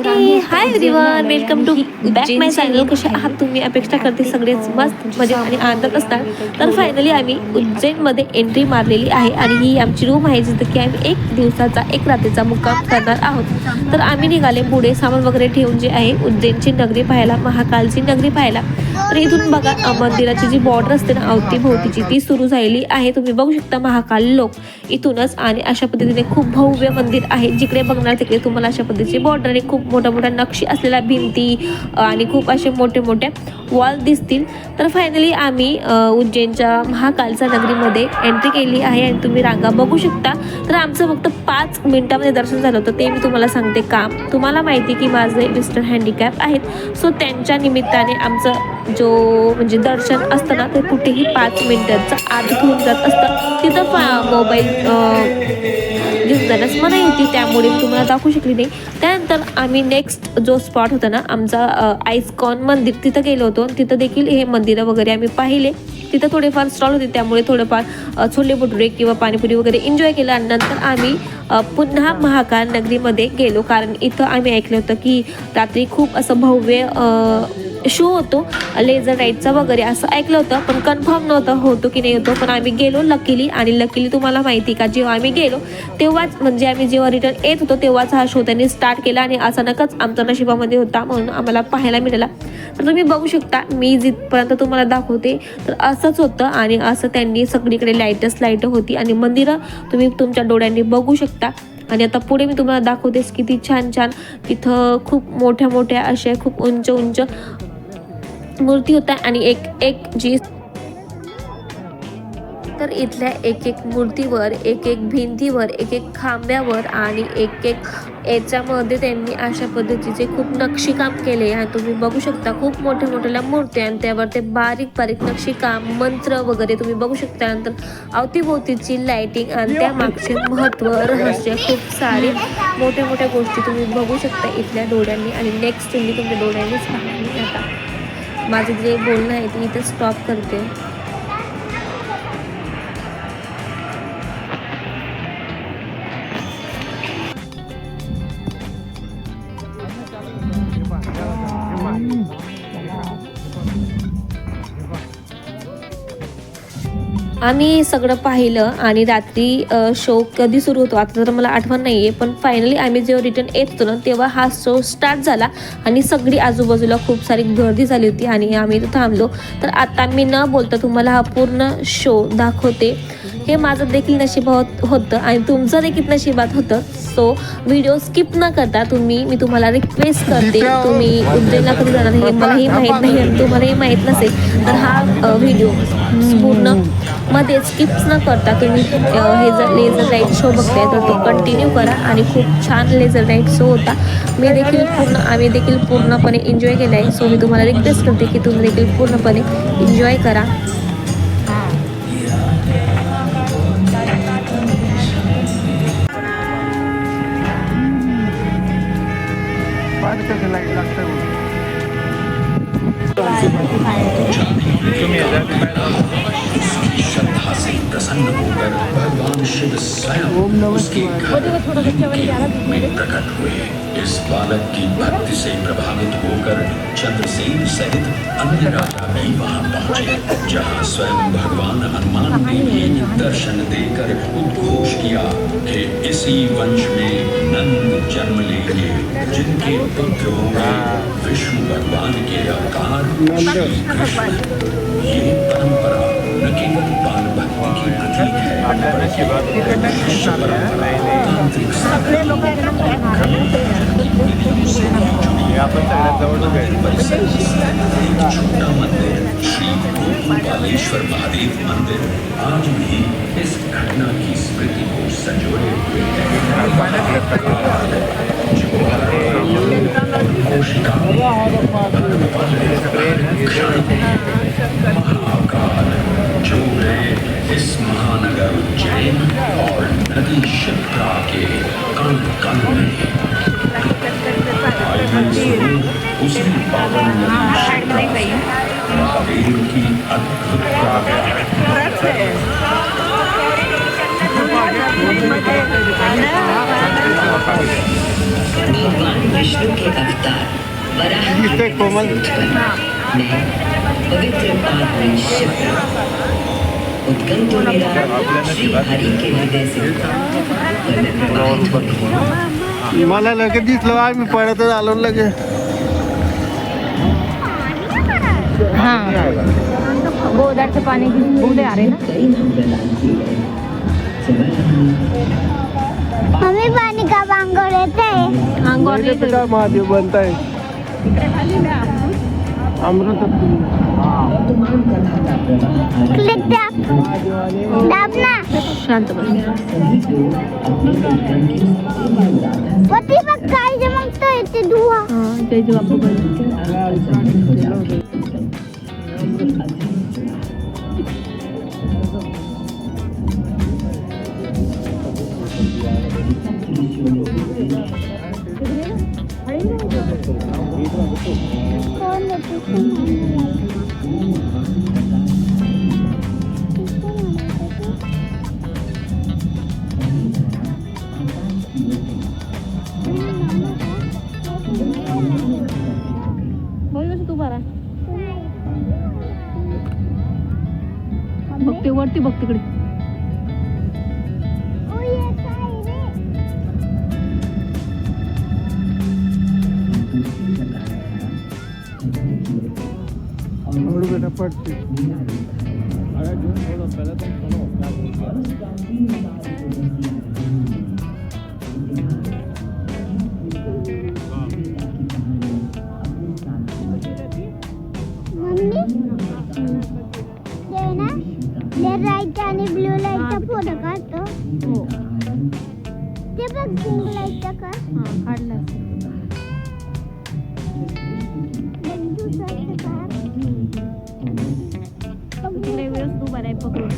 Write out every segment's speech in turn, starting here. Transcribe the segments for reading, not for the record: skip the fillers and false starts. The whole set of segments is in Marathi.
High everyone, welcome to back my channel. कसे आहात तुम्ही? अपेक्षा करते सगळेच मस्त मजेत आणि आनंदात असणार. तर फायनली आम्ही उज्जैनमध्ये एंट्री मारलेली आहे आणि ही आमची रूम आहे जिथं की आम्ही एक दिवसाचा एक रात्रीचा मुक्काम करणार आहोत. तर आम्ही निघाले पुढे सामान वगैरे ठेवून जे आहे उज्जैनची नगरी पाहायला, महाकालची नगरी पाहायला. तर इथून बघा मंदिराची जी बॉर्डर असते ना अवतीभोवतीची ती सुरू झालेली आहे. तुम्ही बघू शकता महाकाल लोक इथूनच. आणि अशा पद्धतीने खूप भव्य मंदिर आहे. जिकडे बघणार तिकडे तुम्हाला अशा पद्धतीची बॉर्डर आणि खूप मोठ्या मोठ्या नक्षी असलेल्या भिंती आणि खूप असे मोठे मोठे वॉल दिसतील. तर फायनली आम्ही उज्जैनच्या महाकालच्या नगरीमध्ये एंट्री केली आहे आणि तुम्ही रांगा बघू शकता. तर आमचं फक्त 5 मिनिटामध्ये दर्शन झालं होतं. ते मी तुम्हाला सांगते काम. तुम्हाला माहिती की माझे मिस्टर हँडिकॅप आहेत, सो त्यांच्या निमित्ताने आमचं जो म्हणजे दर्शन असतं ना ते कुठेही 5 मिनिटाचं आत होऊन जात असतं. तिथं मोबाईल घेऊन जाण्यास मनाई होती, त्यामुळे तुम्हाला दाखवू शकली नाही. त्यानंतर आम्ही नेक्स्ट जो स्पॉट होता ना आमचा आईस्कॉन मंदिर, तिथं गेलो होतो. तिथं देखील हे मंदिरं वगैरे आम्ही पाहिले. तिथं थोडेफार स्टॉल होते, त्यामुळे थोडेफार छोले भटुरे किंवा पाणीपुरी वगैरे एन्जॉय केलं. आणि नंतर आम्ही पुन्हा महाकाल नगरीमध्ये गेलो, कारण इथं आम्ही ऐकलं होतं की रात्री खूप असं भव्य शो होतो लेझर राईडचा वगैरे असं ऐकलं होतं, पण कन्फर्म नव्हतं होतो की नाही होतो. पण आम्ही गेलो लकीली. आणि लकीली तुम्हाला माहिती का जेव्हा आम्ही गेलो तेव्हाच म्हणजे आम्ही जेव्हा रिटर्न येत होतो तेव्हाच हा शो त्यांनी स्टार्ट केला आणि अचानकच आमच्या नशिबामध्ये होता म्हणून आम्हाला पाहायला मिळाला. तर तुम्ही बघू शकता, मी जिथपर्यंत तुम्हाला दाखवते तर असंच होतं. आणि असं त्यांनी सगळीकडे लाईट होती आणि मंदिरं तुम्ही तुमच्या डोळ्यांनी बघू शकता. आणि आता पुढे मी तुम्हाला दाखवतेस किती छान छान तिथं खूप मोठ्या मोठ्या अशा खूप उंच उंच मूर्ती होत्या. आणि एक जी तर इथल्या एक मूर्तीवर, एक भिंतीवर, एक खांब्यावर आणि एक याच्यामध्ये त्यांनी अशा पद्धतीचे खूप नक्षीकाम केले. आणि तुम्ही बघू शकता खूप मोठ्या मोठ्या मूर्त्या आणि त्यावर ते बारीक बारीक नक्षीकाम मंत्र वगैरे तुम्ही बघू शकता. नंतर अवतीभोवतीची लाइटिंग आणि त्या मागचे महत्त्व, रहस्य, खूप सारे मोठ्या मोठ्या गोष्टी तुम्ही बघू शकता इथल्या डोळ्यांनी. आणि नेक्स्ट तुम्ही तुमच्या डोळ्यांनीच पाहणे. आता माझं जे बोलणं आहे ते इथे स्टॉप करते. आम्ही सगळं पाहिलं आणि रात्री शो कधी सुरू होतो आता तर मला आठवण नाही आहे, पण फायनली आम्ही जेव्हा रिटर्न येत होतो ना तेव्हा हा शो स्टार्ट झाला आणि सगळी आजूबाजूला खूप सारी गर्दी झाली होती आणि आम्ही इथं थांबलो. तर आता मी न बोलता तुम्हाला हा पूर्ण शो दाखवते. हे माझं देखील नशिबात होतं आणि तुमचं देखील नशिबात होतं. सो व्हिडिओ स्किप न करता मी तुम्हाला रिक्वेस्ट करते, तुम्ही उज्जैनला कधी जाणार हे मलाही माहीत नाही आणि तुम्हालाही माहीत नसेल तर हा व्हिडिओ पूर्ण मध्ये स्किप्स न करता तुम्ही हे जर लेझर राईड शो बघताय तर तो कंटिन्यू करा. आणि खूप छान लेझर राईड शो होता. आम्ही देखील पूर्णपणे एन्जॉय केला आहे. सो मी तुम्हाला रिक्वेस्ट करते की तुम्ही देखील पूर्णपणे एन्जॉय करा. श्रद्धा से प्रसन्न होकर भगवान शिव स्वयं उसके घर में प्रकट हुए। इस बालक की भक्ति से प्रभावित होकर चंद्रसेन सहित अन्य राजा भी वहां पहुंचे, जहां स्वयं भगवान हनुमान ने भी दर्शन देकर उद्घोष किया कि इसी वंश में नंद जन्म लेंगे, जिनके पुत्र होंगे विष्णु भगवान के अवतार श्री कृष्ण। ये परंपरा न केवल बाल भक्ति की प्रतीक है बल्कि विश्व परंपरा तांत्रिक एक छोटा मंदिर श्री गोपालेश्वर महादेव मंदिर आज भी इस घटना की स्मृति को संजोए हुए महाकाल जो है इस महानगर उज्जैन और नदी शिप्रा के कण कण में उसी पावन नदी शिप्रा महादेव की अद्भुत प्रागट्य। भगवान विष्णु के अवतार वराह के किससे कोमल? मैं पवित्र पावन शिव उद्गम तो मेरा श्री हरि के हृदय से पर मैं प्रवाहित होती हूँ। मला लगेच दिसलं आम्ही पळतच आलो लगे. गोदावरीचं पाणी उद्या आ रहे ना. कई मंगलांची मम्मी पाणी का बांगोर येते नाही तर काय महादेव बनताय अमृत वर्तमान कथा का प्रवाह क्लिक दाब ना शांत बस. सभी लोग अपने उद्गम की सबसे आराधना वरती बघ काय जमतं येते धुवा जय जय बापू बोल. कोण येते तू बरा बघते वरती बघ तिकडे. बेटा पडते मम्मी ते ना राईट आणि ब्लू लाईटचा फोटो काढतो हो ते बघ पिंक लाईटचा का काढला. तिकडे वेळेस तू बरा आहे पकडून.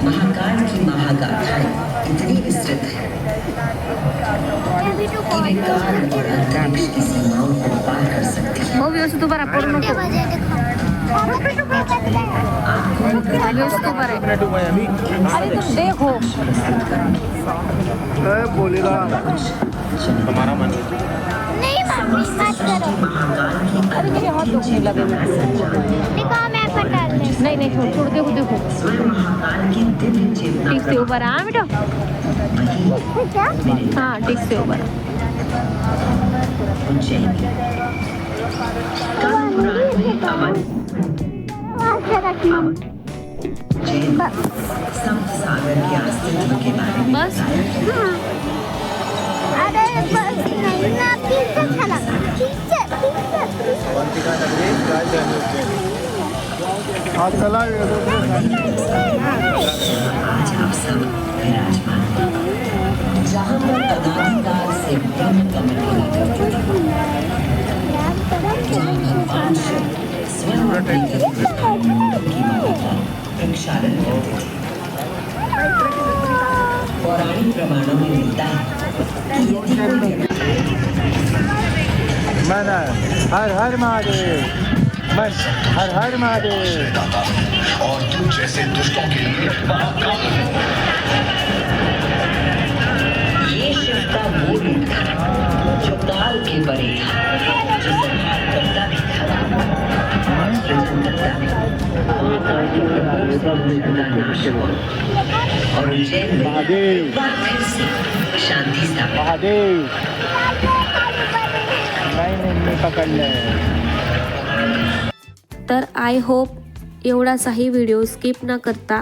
महाकाल की महागाथाएं इतनी विस्तृत है कि वे काल और अंतरिक्ष की सीमाओं को पार कर सकती है। हो व्यवस्थित तू बरा पडू नको. व्यवस्थित तू बरा आहे. अरे तू देखो बोलेला नहीं मम्मी मत करो अरे मेरे हाथ दुखने लगे. देखो मैं पटा ले नहीं नहीं छोड़ छोड़ देखो देखो. स्वयं महाकाल की दिव्य चेतना ठीक से ऊपर आ बेटा. क्या हाँ ठीक से ऊपर. उज्जैनी काल पुराण में अवध वाचा रखना उज्जैन सप्त सागर के अस्तित्व के बारे में बस. बताया। अरे बस नहीं ना पिज्जा खाना पिज्जा हा चला आज आप सब विराजमान हैं। जहाँ पर अनादिकाल से ब्रह्म कमल की जहाँ भगवान शिव स्वयं अपने की माता प्रक्षालन करते थे। पौराणिक प्रमाणों में मिलता है कि यदि कोई मन हर हर महादेव मन हर हर महादेव और तुम जैसे दुष्टों के लिए महाकाल है। ये शिव का वो रूप था जो काल के परे था, जो संहार करता भी था और सृजनकर्ता भी। महाकाल के प्रकोप से दुष्ट का नाश हुआ और उज्जैन में महादेव एक बार फिर से शांति स्थापित। महादेव नाही मी पकडलंय. तर आय होप एवढासाही व्हिडिओ स्किप न करता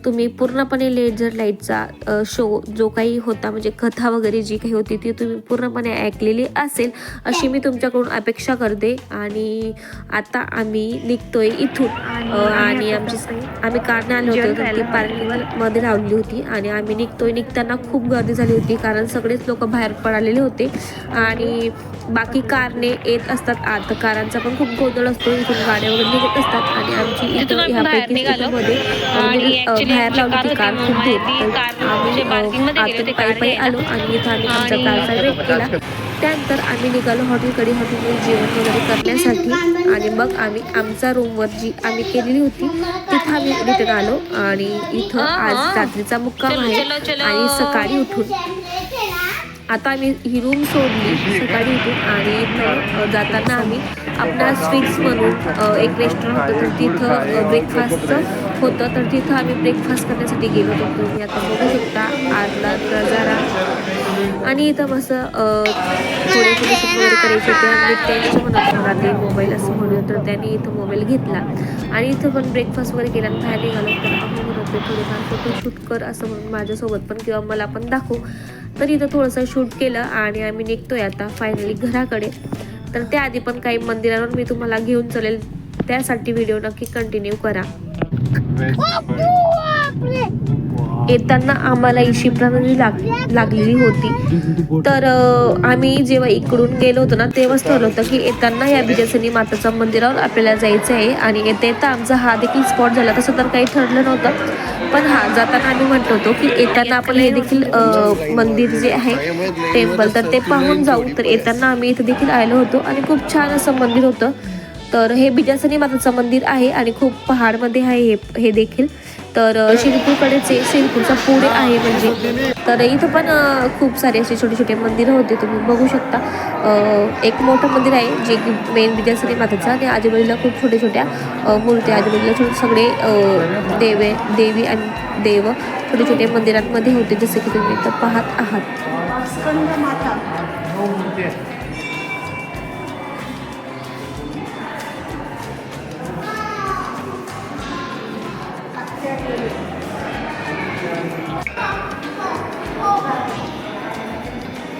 तुम्ही पूर्णपणे लेझर लाईटचा शो जो काही होता म्हणजे कथा वगैरे जी काही होती ती तुम्ही पूर्णपणे ऐकलेली असेल अशी मी तुमच्याकडून अपेक्षा करते. आणि आता आम्ही निघतोय इथून आणि आम्ही कारने आलो होतो तर ती पार्किंग मध्ये लावली होती आणि आम्ही निघताना खूप गर्दी झाली होती कारण सगळेच लोक बाहेर पडलेले होते आणि बाकी कारने येत असतात. आता कारांचा पण खूप गोंधळ असतो, इथून गाड्या वगैरे निघत असतात आणि आमची इथं ह्यापैकी मध्ये बाहेर लावली होती कार खूप दूर. आम्ही आतून पायी आलो आणि इथं आम्ही आमच्या कारचा वेट केला. त्यानंतर आम्ही निघालो हॉटेलमध्ये जेवण वगैरे करण्यासाठी आणि मग आम्ही आमच्या रूमवर जी आम्ही केलेली होती तिथं आम्ही रिटर्न आलो आणि इथं आज रात्रीचा मुक्काम आहे आणि सकाळी उठून आता आम्ही ही रूम सोडली सकाळी उठून आणि इथं जाताना आम्ही आपला स्वीट्स म्हणून एक रेस्टॉरंट होतं तर तिथं ब्रेकफास्टचं होतं तर तिथं आम्ही ब्रेकफास्ट करण्यासाठी गेलो होतो. तुम्ही आता बघू शकता आतला नजारा आणि इथं मस्त थोडे शूट वगैरे करायचे होते आणि त्यांच्या म्हणत होता ते मोबाईल असं म्हणून तर त्यांनी इथं मोबाईल घेतला आणि इथं पण ब्रेकफास्ट वगैरे केला आणि बाहेर निघालो तर आम्ही म्हणत होते थोडेफार फोटोशूट कर असं म्हणून माझ्यासोबत पण किंवा मला पण दाखव. तर इथं थोडंसं शूट केलं आणि आम्ही निघतोय आता फायनली घराकडे. तर त्याआधी पण काही मंदिरावर मी तुम्हाला घेऊन चलेल त्यासाठी व्हिडिओ नक्की कंटिन्यू करा. येताना आम्हाला इशिप्रा नदी लागलेली होती तर आम्ही जेव्हा इकडून गेलो होतो ना तेव्हाच ठरलं होतं की येताना या बिजासनी माताच्या मंदिरावर आपल्याला जायचं आहे आणि येता आमचा हा देखील स्पॉट झाला. तसं तर काही ठरलं नव्हतं पण जाताना आम्ही म्हणतो होतो की येताना आपण हे देखील मंदिर जे आहे टेम्पल तर ते पाहून जाऊ. तर येताना आम्ही इथं देखील आलो होतो आणि खूप छान असं मंदिर होतं. तर हे बिजासनी माताचं मंदिर आहे आणि खूप पहाडमध्ये आहे हे देखील. तर शिरपूरकडेच शिरपूरचा पुढे आहे म्हणजे तर इथं पण खूप सारे असे छोटे छोटे मंदिरं होते तुम्ही बघू शकता. एक मोठं मंदिर आहे जे की मेन बिजासनी माताचं आणि आजूबाजूला खूप छोट्या छोट्या मूर्ती आजूबाजूला सगळे देवी आणि देव छोटे छोटे मंदिरांमध्ये होते जसे की तुम्ही इथं पाहत आहात.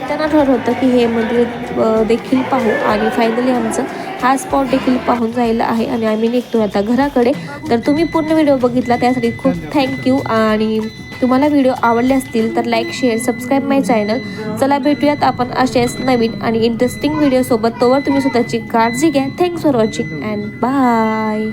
त्यांना ठरवलं होतं की हे मंदिर देखील पाहू आणि फायनली आमचं हा स्पॉट देखील पाहून जायला आहे आणि आम्ही निघतो आता घराकडे. तर तुम्ही पूर्ण व्हिडिओ बघितला त्यासाठी खूप थँक्यू आणि तुम्हाला व्हिडिओ आवडले असतील तर लाईक शेअर सबस्क्राईब माय चॅनल. चला भेटूयात आपण असेच नवीन आणि इंटरेस्टिंग व्हिडिओसोबत. तोवर तुम्ही स्वतःची काळजी घ्या. Thanks for watching and bye.